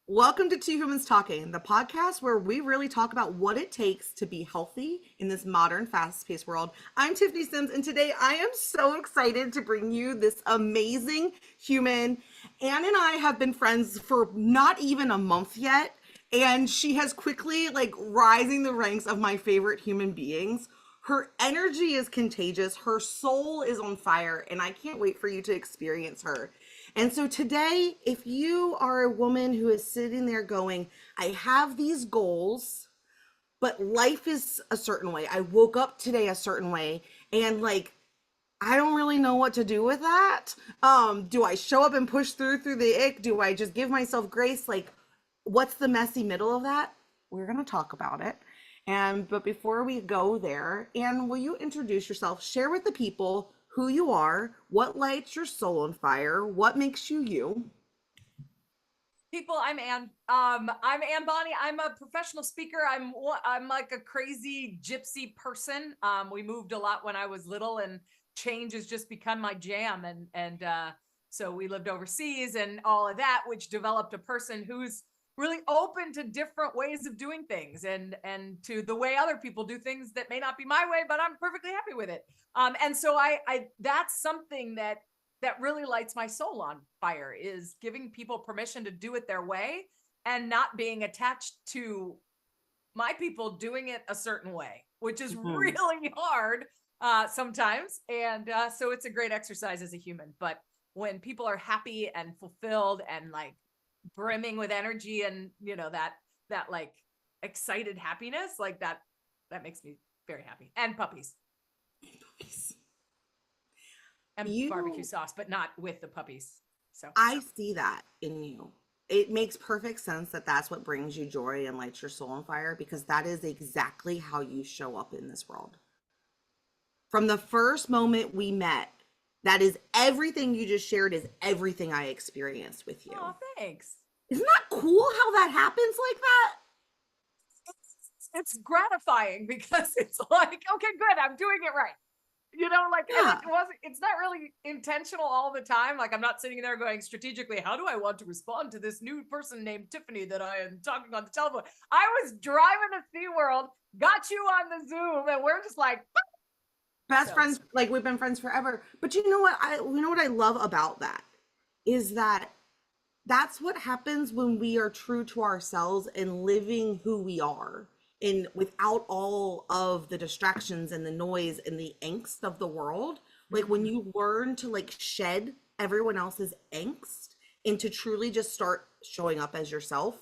Welcome to Two Humans Talking, the podcast where we really talk about what it takes to be healthy in this modern, fast-paced world. I'm Tiffany Simms, and today I am so excited to bring you this amazing human. Anne and I have been friends for not even a month yet, and she has quickly rising the ranks of my favorite human beings. Her energy is contagious, her soul is on fire, and I can't wait for you to experience her. And so today, if you are a woman who is sitting there going, I have these goals, but life is a certain way. I woke up today a certain way, and I don't really know what to do with that. Do I show up and push through the ick? Do I just give myself grace? What's the messy middle of that? We're going to talk about it. But before we go there, Anne, will you introduce yourself? Share with the people who you are, what lights your soul on fire, what makes you you. People, I'm Anne. Bonney. I'm a professional speaker. I'm like a crazy gypsy person. We moved a lot when I was little, and change has just become my jam. So we lived overseas and all of that, which developed a person who's really open to different ways of doing things and to the way other people do things that may not be my way, but I'm perfectly happy with it. And so I that's something that really lights my soul on fire, is giving people permission to do it their way and not being attached to my people doing it a certain way, which is really hard sometimes. So it's a great exercise as a human. But when people are happy and fulfilled and brimming with energy and that excited happiness, that makes me very happy. And puppies. And barbecue sauce, but not with the puppies. So I see that in you. It makes perfect sense that that's what brings you joy and lights your soul on fire, because that is exactly how you show up in this world. From the first moment we met, that is everything you just shared, is everything I experienced with you. Oh, thanks. Isn't that cool how that happens like that? It's gratifying because it's like, okay, good, I'm doing it right. Yeah. And it's not really intentional all the time. I'm not sitting there going strategically, how do I want to respond to this new person named Tiffany that I am talking on the telephone? I was driving to SeaWorld, got you on the Zoom, and we're just like best friends. We've been friends forever. But you know what I love about that is that that's what happens when we are true to ourselves and living who we are, and without all of the distractions and the noise and the angst of the world. When you learn to shed everyone else's angst and to truly just start showing up as yourself,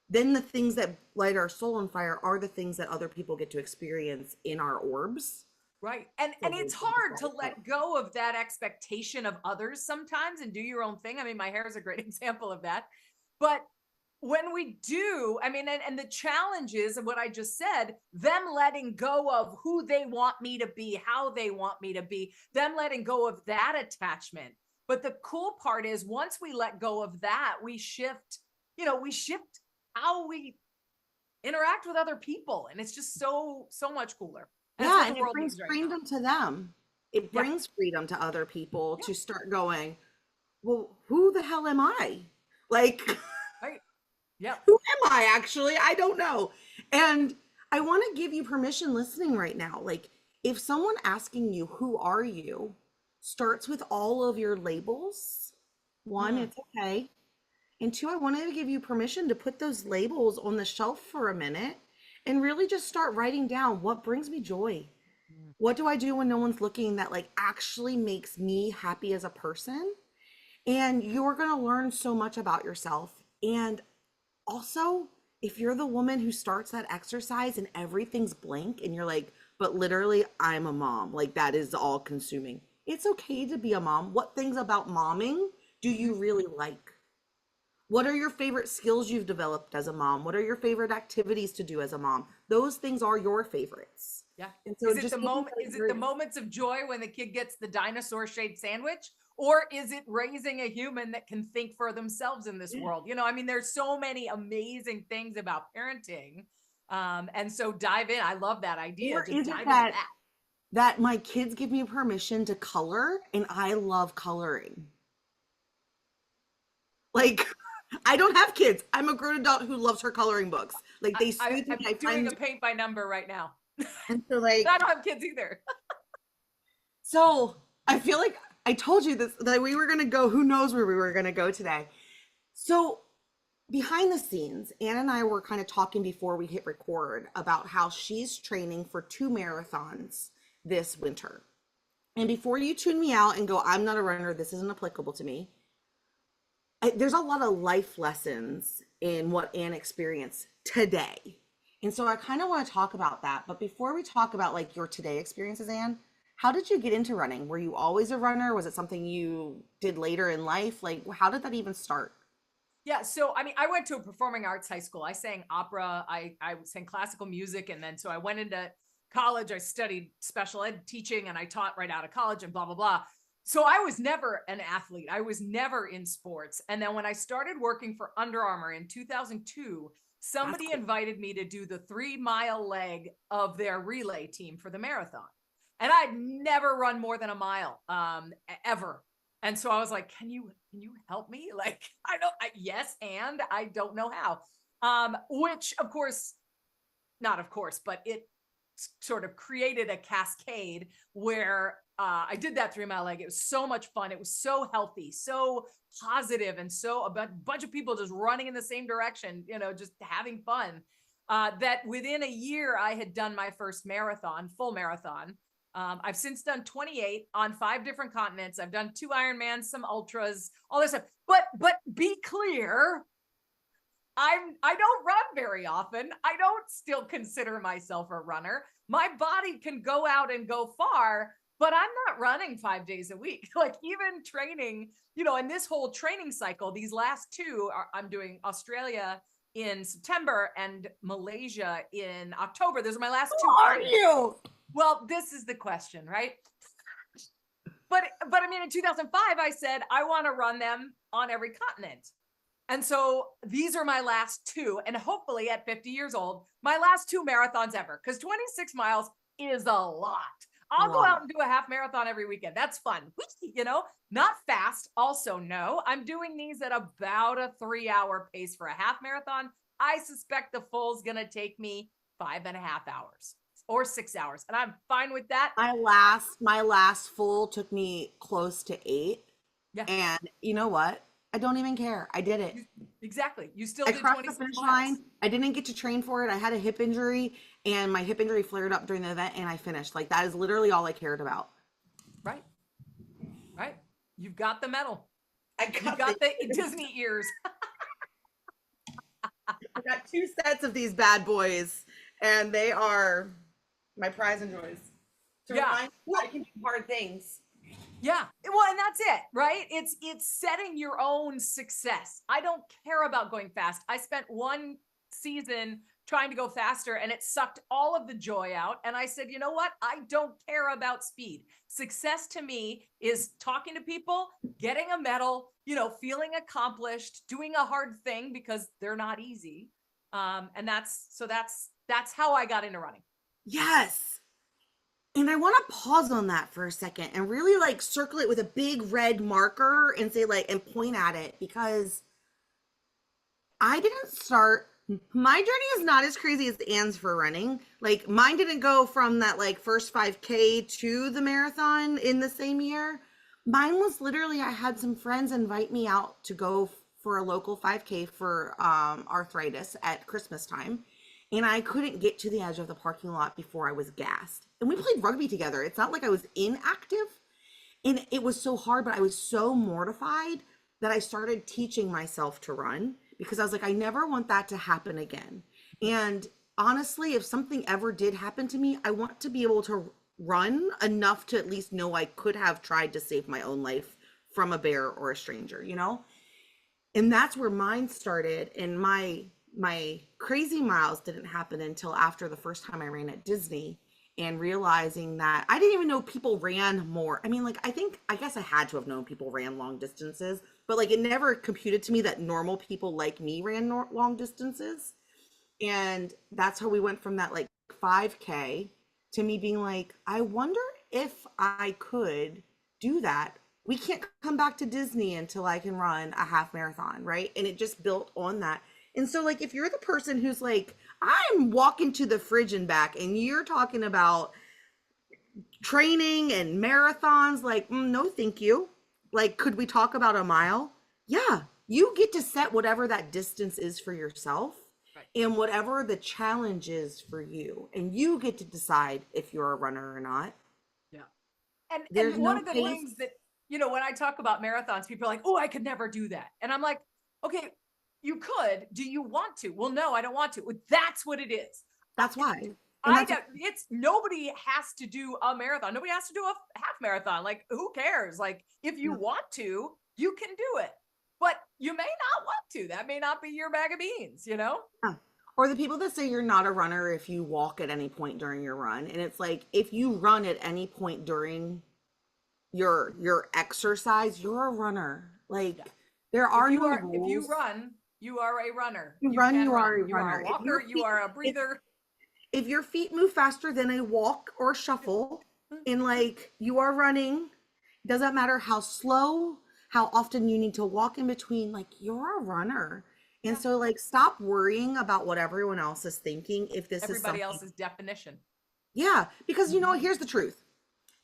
then the things that light our soul on fire are the things that other people get to experience in our orbs. Right. And it's hard to let go of that expectation of others sometimes and do your own thing. I mean, my hair is a great example of that. But when we do, I mean, and the challenges of what I just said, them letting go of who they want me to be, how they want me to be, them letting go of that attachment. But the cool part is once we let go of that, we shift how we interact with other people. And it's just so much cooler. Yeah, and it brings freedom to them. It brings freedom to other people to start going, well, who the hell am I? Right. Yeah. Who am I actually? I don't know. And I want to give you permission listening right now. If someone asking you, who are you, starts with all of your labels, one, it's okay. And two, I wanted to give you permission to put those labels on the shelf for a minute and really just start writing down what brings me joy. What do I do when no one's looking that actually makes me happy as a person? And you're going to learn so much about yourself. And also, if you're the woman who starts that exercise and everything's blank and you're like, but literally I'm a mom, that is all consuming. It's okay to be a mom. What things about momming do you really like? What are your favorite skills you've developed as a mom? What are your favorite activities to do as a mom? Those things are your favorites. Yeah. And so is it the moments of joy when the kid gets the dinosaur shaped sandwich? Or is it raising a human that can think for themselves in this world? I mean, there's so many amazing things about parenting. And so dive in. I love that idea. Or is it that my kids give me permission to color and I love coloring? I don't have kids. I'm a grown adult who loves her coloring books. Like they soothe me. I'm I doing find, a paint by number right now. and so I like, don't have kids either. so I feel like I told you this that we were gonna go. Who knows where we were gonna go today? So behind the scenes, Anne and I were kind of talking before we hit record about how she's training for 2 marathons this winter. And before you tune me out and go, I'm not a runner, this isn't applicable to me, there's a lot of life lessons in what Anne experienced today. And so I kind of want to talk about that. But before we talk about like your today experiences, Anne, how did you get into running? Were you always a runner? Was it something you did later in life? Like, how did that even start? Yeah, so I mean, I went to a performing arts high school. I sang opera, I sang classical music, and then so I went into college. I studied special ed teaching, and I taught right out of college, and blah blah blah. So I was never an athlete. I was never in sports. And then when I started working for Under Armour in 2002, That's somebody cool. invited me to do the 3 mile leg of their relay team for the marathon. And I'd never run more than a mile, ever. And so I was like, can you help me? Like, yes, and I don't know how. Which of course, not of course, but it sort of created a cascade where I did that 3 mile leg. It was so much fun. It was so healthy, so positive, and so a bunch of people just running in the same direction, just having fun. That within a year, I had done my first marathon, full marathon. I've since done 28 on 5 different continents. I've done 2 Ironmans, some ultras, all this stuff. But be clear, I don't run very often. I don't still consider myself a runner. My body can go out and go far, but I'm not running 5 days a week. Like even training, and this whole training cycle, these last two I'm doing Australia in September and Malaysia in October. Those are my last two Who are continents. you? Well, this is the question, right? But I mean, in 2005, I said I want to run them on every continent. And so these are my last two, and hopefully at 50 years old, my last 2 marathons ever, because 26 miles is a lot. A I'll go out lot. and do a half marathon every weekend. That's fun. Not fast. Also, no, I'm doing these at about a 3 hour pace for a half marathon. I suspect the full is going to take me 5.5 hours or 6 hours. And I'm fine with that. My last full took me close to 8. Yeah, And you know what? I don't even care. I did it. exactly. You still I did crossed the 26 finish miles. line. I didn't get to train for it. I had a hip injury and my hip injury flared up during the event and I finished. Like that is literally all I cared about. Right, right. You've got the medal. I You've got got the Disney ears. I got 2 sets of these bad boys and they are my prize and joys. To Yeah. remind me I can do hard things. Yeah. Well, and that's it, right? It's setting your own success. I don't care about going fast. I spent one season trying to go faster and it sucked all of the joy out. And I said, you know what? I don't care about speed. Success to me is talking to people, getting a medal, feeling accomplished, doing a hard thing because they're not easy. And that's how I got into running. Yes. And I want to pause on that for a second and really like circle it with a big red marker and say like and point at it because I didn't start my journey is not as crazy as Anne's for running. Like mine didn't go from that like first 5K to the marathon in the same year. Mine was literally I had some friends invite me out to go for a local 5K for arthritis at Christmas time. And I couldn't get to the edge of the parking lot before I was gassed. And we played rugby together. It's not like I was inactive. And it was so hard, but I was so mortified that I started teaching myself to run because I was like, I never want that to happen again. And honestly, if something ever did happen to me, I want to be able to run enough to at least know I could have tried to save my own life from a bear or a stranger, you know? And that's where mine started. And my crazy miles didn't happen until after the first time I ran at Disney and realizing that I didn't even know people ran more. I mean, like, I guess I had to have known people ran long distances, but like it never computed to me that normal people like me ran long distances. And that's how we went from that like 5K to me being like, I wonder if I could do that we can't come back to Disney until I can run a half marathon, right? And it just built on that. And so, like, if you're the person who's like, I'm walking to the fridge and back, and you're talking about training and marathons, like, no, thank you. Like, could we talk about a mile? Yeah, you get to set whatever that distance is for yourself Right. and whatever the challenge is for you. And you get to decide if you're a runner or not. Yeah. There's And one no of the pace. things that, when I talk about marathons, people are like, oh, I could never do that. And I'm like, okay, you could. Do you want to? Well, no, I don't want to. Well, that's what it is. That's why. And I that's don't, it's nobody has to do a marathon. Nobody has to do a half marathon. Like, who cares? Like, if you want to, you can do it, but you may not want to. That may not be your bag of beans, yeah. Or the people that say you're not a runner if you walk at any point during your run. And it's like, if you run at any point during your exercise, you're a runner. Like, there are no rules. If you run, you are a runner. You run, can you are a You are runner. a walker. You are a breather. If your feet move faster than a walk or shuffle, and like you are running, doesn't matter how slow, how often you need to walk in between, like you're a runner. And so, like, stop worrying about what everyone else is thinking. If this is Everybody else's definition. yeah, because here's the truth.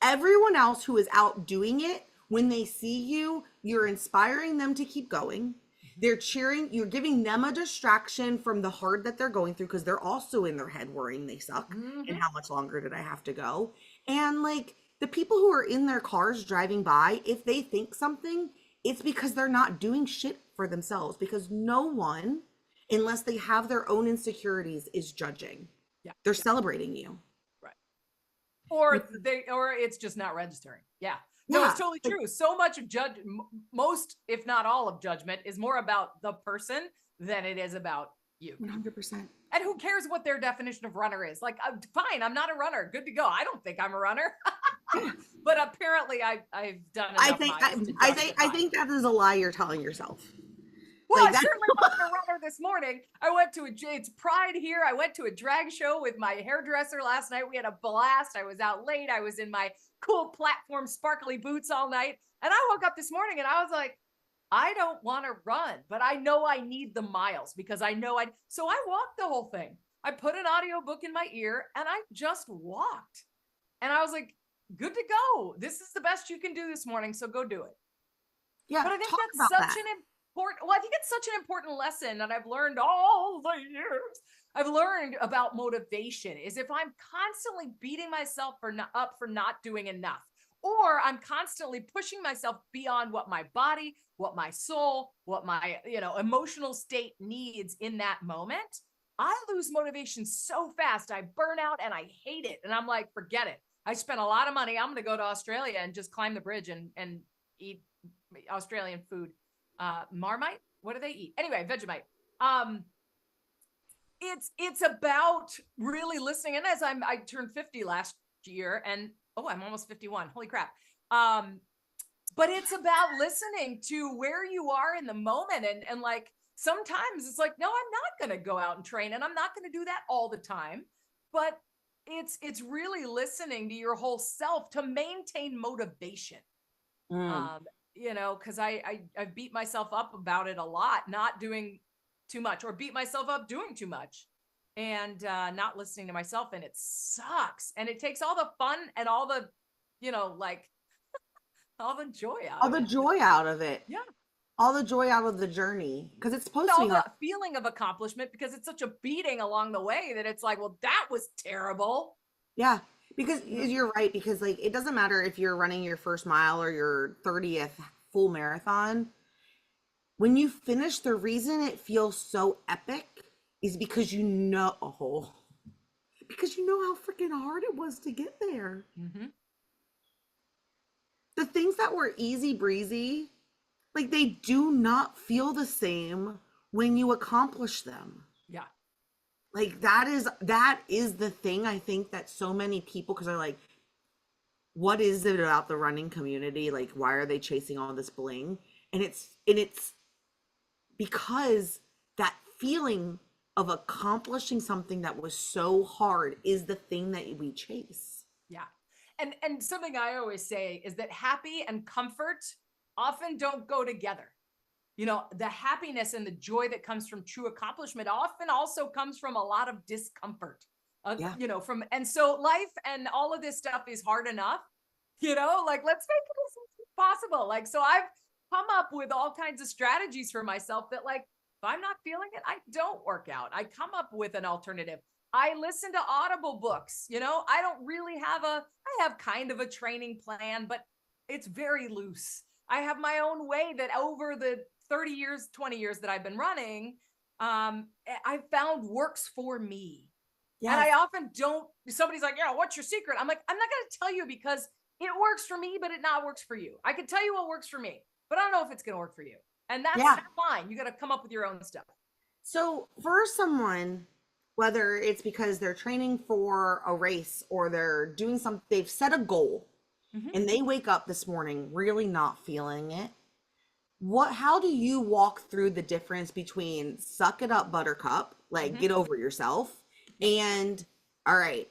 Everyone else who is out doing it, when they see you, you're inspiring them to keep going. They're cheering, you're giving them a distraction from the hard that they're going through because they're also in their head worrying they suck and how much longer did I have to go. And like the people who are in their cars driving by, if they think something, it's because they're not doing shit for themselves, because no one, unless they have their own insecurities, is judging. Yeah. They're celebrating you. Right. Or it's just not registering. Yeah. No, Yeah. it's totally true. So much of most, if not all of judgment is more about the person than it is about you. 100%. And who cares what their definition of runner is? Like, fine, I'm not a runner. Good to go. I don't think I'm a runner. But apparently I've done enough. I think that is a lie you're telling yourself. Well, I certainly wasn't a runner this morning. I went to it's Pride here. I went to a drag show with my hairdresser last night. We had a blast. I was out late. I was in my cool platform sparkly boots all night. And I woke up this morning and I was like, I don't want to run, but I know I need the miles because I know so I walked the whole thing. I put an audiobook in my ear and I just walked. And I was like, good to go. This is the best you can do this morning. So go do it. Yeah. But I think that's such an important, I think it's such an important lesson that I've learned all the years. I've learned about motivation is if I'm constantly beating myself up for not doing enough, or I'm constantly pushing myself beyond what my body, what my soul, what my, emotional state needs in that moment, I lose motivation so fast. I burn out and I hate it. And I'm like, forget it. I spent a lot of money. I'm going to go to Australia and just climb the bridge and eat Australian food. Marmite, what do they eat? Anyway, Vegemite. It's about really listening. And as I turned 50 last year, and I'm almost 51. Holy crap. But it's about listening to where you are in the moment. And like, sometimes it's like, no, I'm not going to go out and train, and I'm not going to do that all the time. But it's really listening to your whole self to maintain motivation. Because I beat myself up about it a lot, not doing too much, or beat myself up doing too much, and not listening to myself. And it sucks. And it takes all the fun and all the, all the joy out all the joy out of it. Yeah. All the joy out of the journey. Because it's supposed to be the feeling of accomplishment, because it's such a beating along the way that it's like, well, that was terrible. Yeah. Because you're right, because like it doesn't matter if you're running your first mile or your 30th full marathon. When you finish, the reason it feels so epic is because how freaking hard it was to get there. Mm-hmm. The things that were easy breezy, like they do not feel the same when you accomplish them. Yeah. Like that is the thing, I think, that so many people, because they're like, what is it about the running community? Like, why are they chasing all this bling? And it's because that feeling of accomplishing something that was so hard is the thing that we chase. Yeah. And something I always say is that happy and comfort often don't go together. You know, the happiness and the joy that comes from true accomplishment often also comes from a lot of discomfort. Yeah. You know, from and so life and all of this stuff is hard enough, you know, like let's make it as possible. Like, so I've come up with all kinds of strategies for myself that, like, if I'm not feeling it, I don't work out. I come up with an alternative. I listen to Audible books. You know, I don't really have I have kind of a training plan, but it's very loose. I have my own way that over the 30 years, 20 years that I've been running, I found works for me. And Yes. I often don't, somebody's like, yeah, what's your secret? I'm like, I'm not going to tell you because it works for me, but it not works for you. I can tell you what works for me, but I don't know if it's going to work for you. And that's Yeah. fine. You got to come up with your own stuff. So for someone, whether it's because they're training for a race or they're doing something, they've set a goal Mhm. and they wake up this morning really not feeling it. How do you walk through the difference between suck it up, buttercup, like Mhm. get over yourself, Yep. and all right,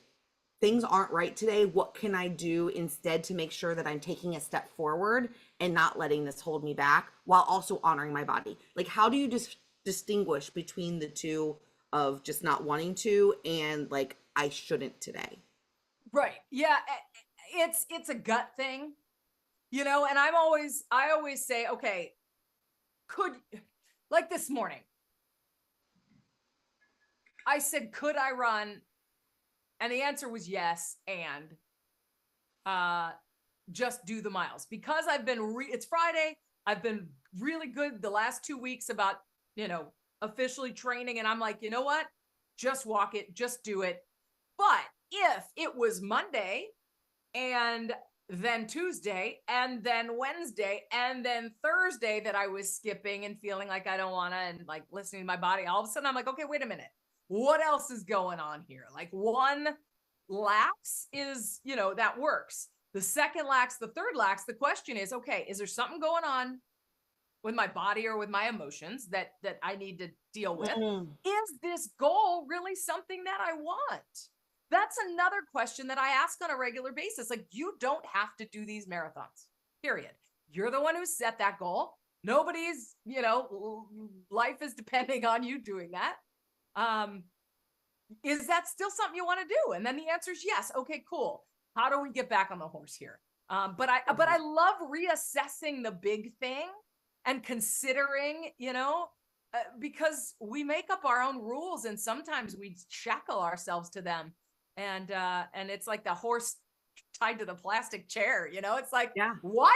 things aren't right today. What can I do instead to make sure that I'm taking a step forward and not letting this hold me back while also honoring my body? Like, how do you just distinguish between the two of just not wanting to and like, I shouldn't today? Right. Yeah. It's a gut thing, you know, and I always say, okay, could, like this morning, I said, could I run? And the answer was yes. And, uh, just do the miles because I've been it's Friday. I've been really good the last 2 weeks about, you know, officially training. And I'm like, you know what? Just walk it, just do it. But if it was Monday and then Tuesday and then Wednesday and then Thursday that I was skipping and feeling like I don't want to and like listening to my body, all of a sudden I'm like, okay, wait a minute. What else is going on here? Like one lax is, you know, that works. The second lax, the third lax, the question is, okay, is there something going on with my body or with my emotions that I need to deal with? Mm. Is this goal really something that I want? That's another question that I ask on a regular basis. Like, you don't have to do these marathons, period. You're the one who set that goal. Nobody's, you know, life is depending on you doing that. Um, is that still something you want to do? And then the answer is yes. Okay, cool. How do we get back on the horse here? But I love reassessing the big thing and considering, you know, because we make up our own rules and sometimes we shackle ourselves to them. And it's like the horse tied to the plastic chair, you know, it's like, Yeah. why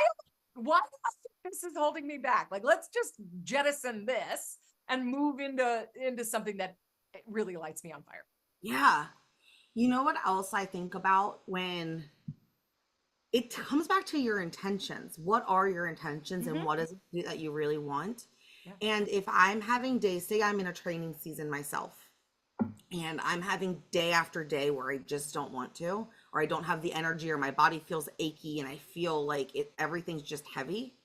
this is holding me back? Like, let's just jettison this and move into something that it really lights me on fire. Yeah. You know what else I think about when it comes back to your intentions? What are your intentions and Mm-hmm. what is it that you really want? Yeah. And if I'm having days, say I'm in a training season myself, and I'm having day after day where I just don't want to, or I don't have the energy, or my body feels achy and I feel like everything's just heavy.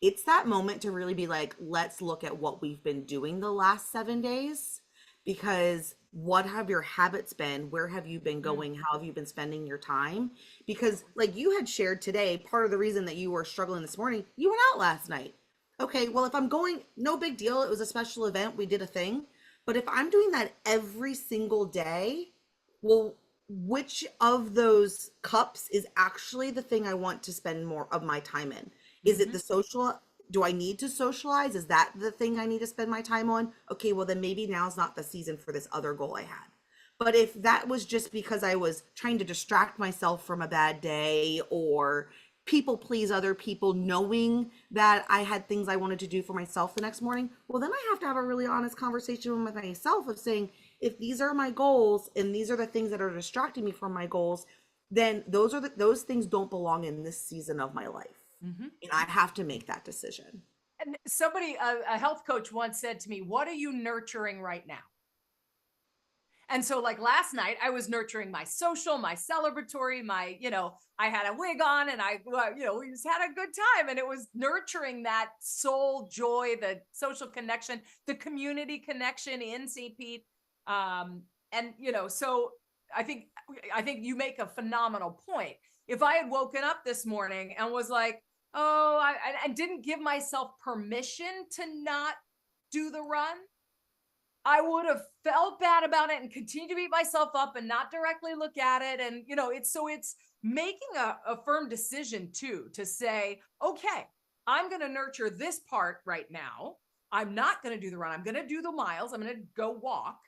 It's that moment to really be like, let's look at what we've been doing the last 7 days, because what have your habits been? Where have you been Mm. going? How have you been spending your time? Because, like you had shared today, part of the reason that you were struggling this morning, you went out last night. Okay, well, if I'm going, no big deal. It was a special event. We did a thing. But if I'm doing that every single day, well, which of those cups is actually the thing I want to spend more of my time in? Is it Mm-hmm. the social? Do I need to socialize? Is that the thing I need to spend my time on? Okay, well, then maybe now's not the season for this other goal I had. But if that was just because I was trying to distract myself from a bad day or people please other people, knowing that I had things I wanted to do for myself the next morning, well, then I have to have a really honest conversation with myself of saying, if these are my goals and these are the things that are distracting me from my goals, then those things don't belong in this season of my life. Mm-hmm. And I have to make that decision. And somebody, a health coach once said to me, what are you nurturing right now? And so, like last night, I was nurturing my social, my celebratory, my, you know, I had a wig on and you know, we just had a good time. And it was nurturing that soul joy, the social connection, the community connection in St. Pete. And, you know, so I think, I think you make a phenomenal point. if I had woken up this morning and was like, oh, I didn't give myself permission to not do the run, I would have felt bad about it and continued to beat myself up and not directly look at it. And, it's making a firm decision too, to say, okay, I'm going to nurture this part right now. I'm not going to do the run. I'm going to do the miles. I'm going to go walk.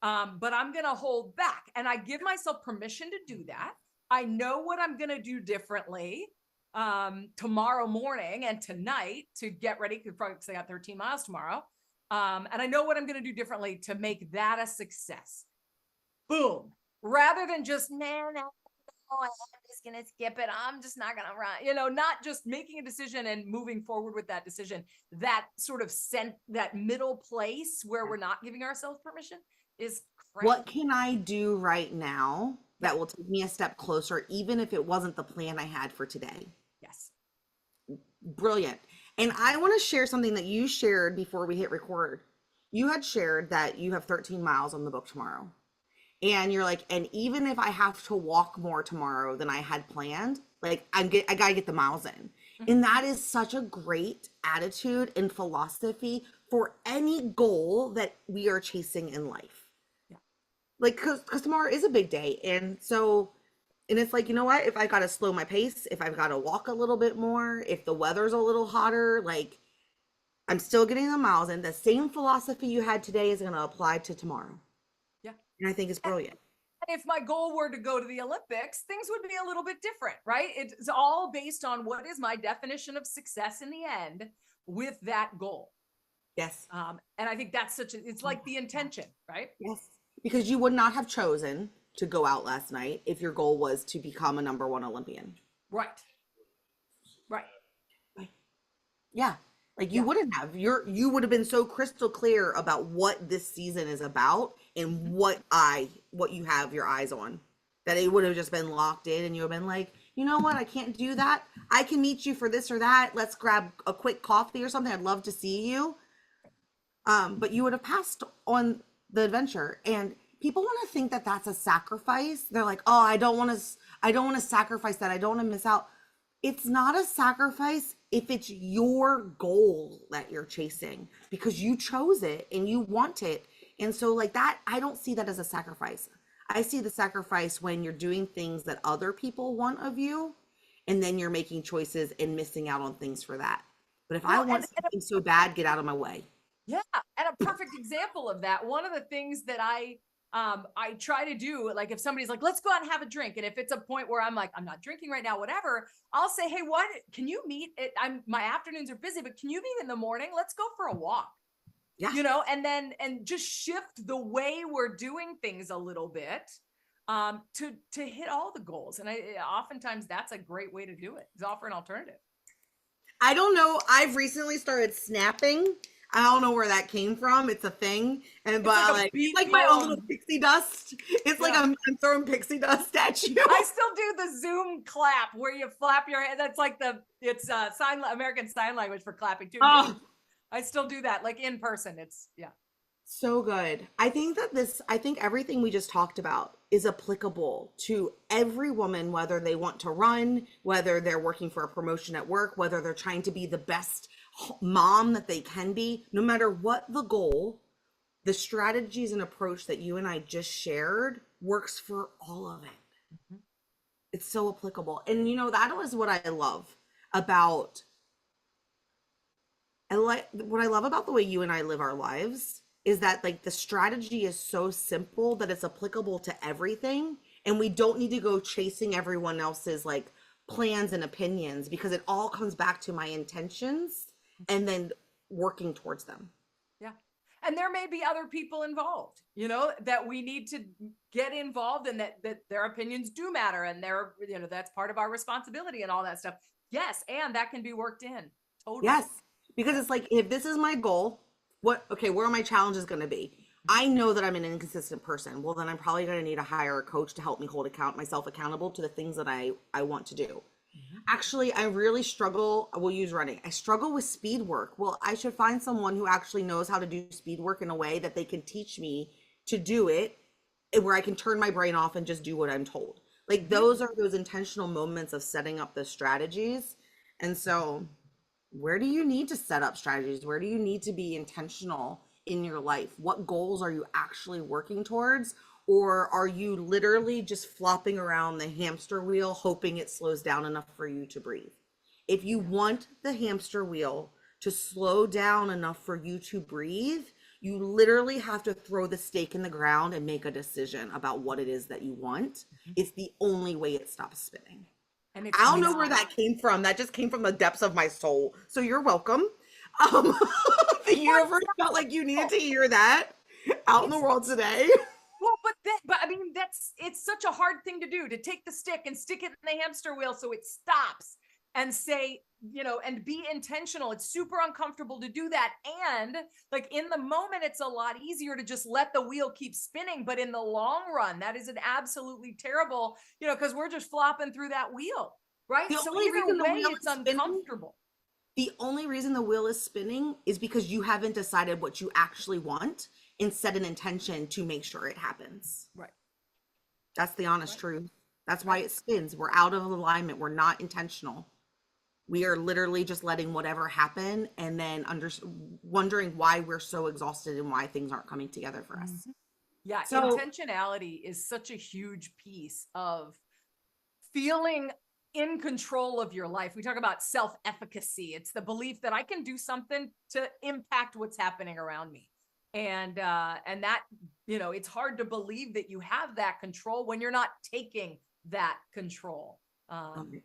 But I'm going to hold back, and I give myself permission to do that. I know what I'm going to do differently tomorrow morning and tonight to get ready, because I got 13 miles tomorrow. And I know what I'm going to do differently to make that a success. Boom. Rather than just, man, I'm just going to skip it. I'm just not going to run, not just making a decision and moving forward with that decision. That sort of that middle place where we're not giving ourselves permission is crazy. What can I do right now that will take me a step closer, even if it wasn't the plan I had for today? Yes. Brilliant. And I want to share something that you shared before we hit record. You had shared that you have 13 miles on the book tomorrow. And you're like, and even if I have to walk more tomorrow than I had planned, like I got to get the miles in. Mm-hmm. And that is such a great attitude and philosophy for any goal that we are chasing in life. Yeah. Like, cause tomorrow is a big day. And it's like, you know what, if I got to slow my pace, if I've got to walk a little bit more, if the weather's a little hotter, like I'm still getting the miles in. The same philosophy you had today is going to apply to tomorrow. Yeah. And I think it's brilliant. And if my goal were to go to the Olympics, things would be a little bit different, right? It's all based on what is my definition of success in the end with that goal. Yes. And I think that's it's like the intention, right? Yes. Because you would not have chosen to go out last night if your goal was to become a number one Olympian. Right. Yeah. Like you wouldn't have. You would have been so crystal clear about what this season is about and what you have your eyes on, that it would have just been locked in, and you would have been like, you know what, I can't do that. I can meet you for this or that. Let's grab a quick coffee or something. I'd love to see you. But you would have passed on the adventure, and people want to think that that's a sacrifice. They're like, oh, I don't want to sacrifice that. I don't want to miss out. It's not a sacrifice if it's your goal that you're chasing, because you chose it and you want it. And so like that, I don't see that as a sacrifice. I see the sacrifice when you're doing things that other people want of you, and then you're making choices and missing out on things for that. But if I want something so bad, get out of my way. Yeah. And a perfect example of that, one of the things that I try to do, like if somebody's like, let's go out and have a drink. And if it's a point where I'm like, I'm not drinking right now, whatever, I'll say, hey, can you meet my afternoons are busy, but can you meet in the morning? Let's go for a walk. Yeah. And just shift the way we're doing things a little bit to hit all the goals. And oftentimes that's a great way to do it, is offer an alternative. I don't know. I've recently started snapping. I don't know where that came from. It's a thing. But like my own little pixie dust. It's like I'm throwing pixie dust at you. I still do the Zoom clap where you flap your hand. That's like it's American Sign Language for clapping too. Oh. I still do that, like in person. So good. I think everything we just talked about is applicable to every woman, whether they want to run, whether they're working for a promotion at work, whether they're trying to be the best mom that they can be. No matter what the goal, the strategies and approach that you and I just shared works for all of it. Mm-hmm. It's so applicable. And that was what I love about what I love about the way you and I live our lives, is that like the strategy is so simple that it's applicable to everything, and we don't need to go chasing everyone else's like plans and opinions, because it all comes back to my intentions and then working towards them. Yeah. And there may be other people involved, that we need to get involved, and that their opinions do matter, and that's part of our responsibility and all that stuff. Yes. And that can be worked in. Totally. Yes. Because it's like, if this is my goal, where are my challenges going to be? I know that I'm an inconsistent person. Well, then I'm probably going to need to hire a coach to help me hold myself accountable to the things that I want to do. Mm-hmm. Actually, I really struggle. We'll use running. I struggle with speed work. Well, I should find someone who actually knows how to do speed work in a way that they can teach me to do it, where I can turn my brain off and just do what I'm told. Like those are those intentional moments of setting up the strategies. And so, where do you need to set up strategies? Where do you need to be intentional in your life? What goals are you actually working towards? Or are you literally just flopping around the hamster wheel, hoping it slows down enough for you to breathe? If you want the hamster wheel to slow down enough for you to breathe, you literally have to throw the stake in the ground and make a decision about what it is that you want. It's the only way it stops spinning. And I it's don't know where not. that came from. That just came from the depths of my soul. So you're welcome. Um, the universe felt like you needed to hear that out in the It's world today. well, but I mean, it's such a hard thing to do, to take the stick and stick it in the hamster wheel so it stops and say, and be intentional. It's super uncomfortable to do that. And like in the moment, it's a lot easier to just let the wheel keep spinning. But in the long run, that is an absolutely terrible, because we're just flopping through that wheel, right? The So only either reason the way, wheel it's is spinning, uncomfortable. the only reason the wheel is spinning is because you haven't decided what you actually want and set an intention to make sure it happens. Right. That's the honest Right. truth. That's why Right. it spins. We're out of alignment. We're not intentional. We are literally just letting whatever happen and then wondering why we're so exhausted and why things aren't coming together for us. Yeah. So, Intentionality is such a huge piece of feeling in control of your life. We talk about self-efficacy. It's the belief that I can do something to impact what's happening around me. And that, it's hard to believe that you have that control when you're not taking that control.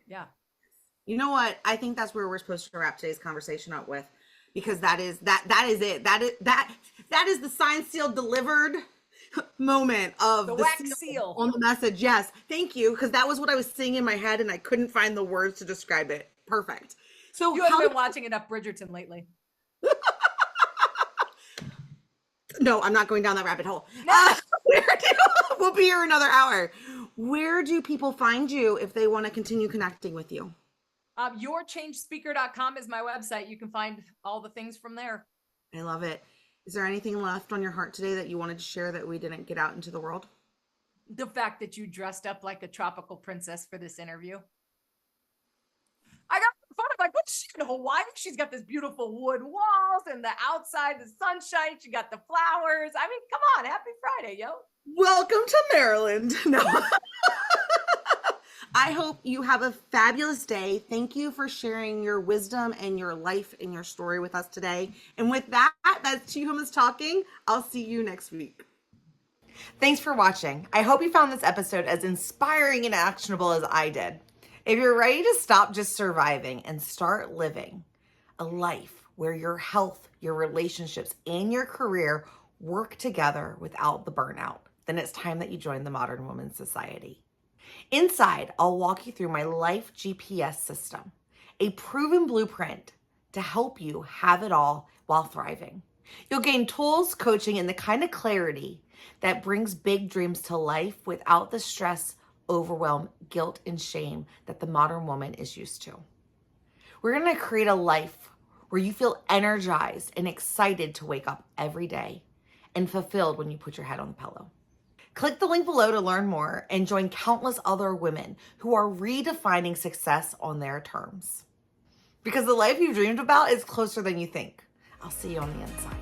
Yeah. you know what? I think that's where we're supposed to wrap today's conversation up with, because that is it. That is the sign sealed delivered moment of The the wax seal seal. on the message. Yes, thank you, because that was what I was seeing in my head and I couldn't find the words to describe it. Perfect. So You haven't been watching enough Bridgerton lately. no, I'm not going down that rabbit hole. We'll be here another hour. Where do people find you if they want to continue connecting with you? Yourchangespeaker.com is my website. You can find all the things from there. I love it. Is there anything left on your heart today that you wanted to share that we didn't get out into the world? The fact that you dressed up like a tropical princess for this interview. I got fun of like, what's she in Hawaii? She's got this beautiful wood walls and the outside, the sunshine. She got the flowers. I mean, come on. Happy Friday, yo. Welcome to Maryland. No. I hope you have a fabulous day. Thank you for sharing your wisdom and your life and your story with us today. And with that, that's Two Humans Talking. I'll see you next week. Thanks for watching. I hope you found this episode as inspiring and actionable as I did. If you're ready to stop just surviving and start living a life where your health, your relationships, and your career work together without the burnout, then it's time that you join the Modern Woman Society. Inside, I'll walk you through my life GPS system, a proven blueprint to help you have it all while thriving. You'll gain tools, coaching, and the kind of clarity that brings big dreams to life without the stress, overwhelm, guilt, and shame that the modern woman is used to. We're going to create a life where you feel energized and excited to wake up every day and fulfilled when you put your head on the pillow. Click the link below to learn more and join countless other women who are redefining success on their terms. Because the life you've dreamed about is closer than you think. I'll see you on the inside.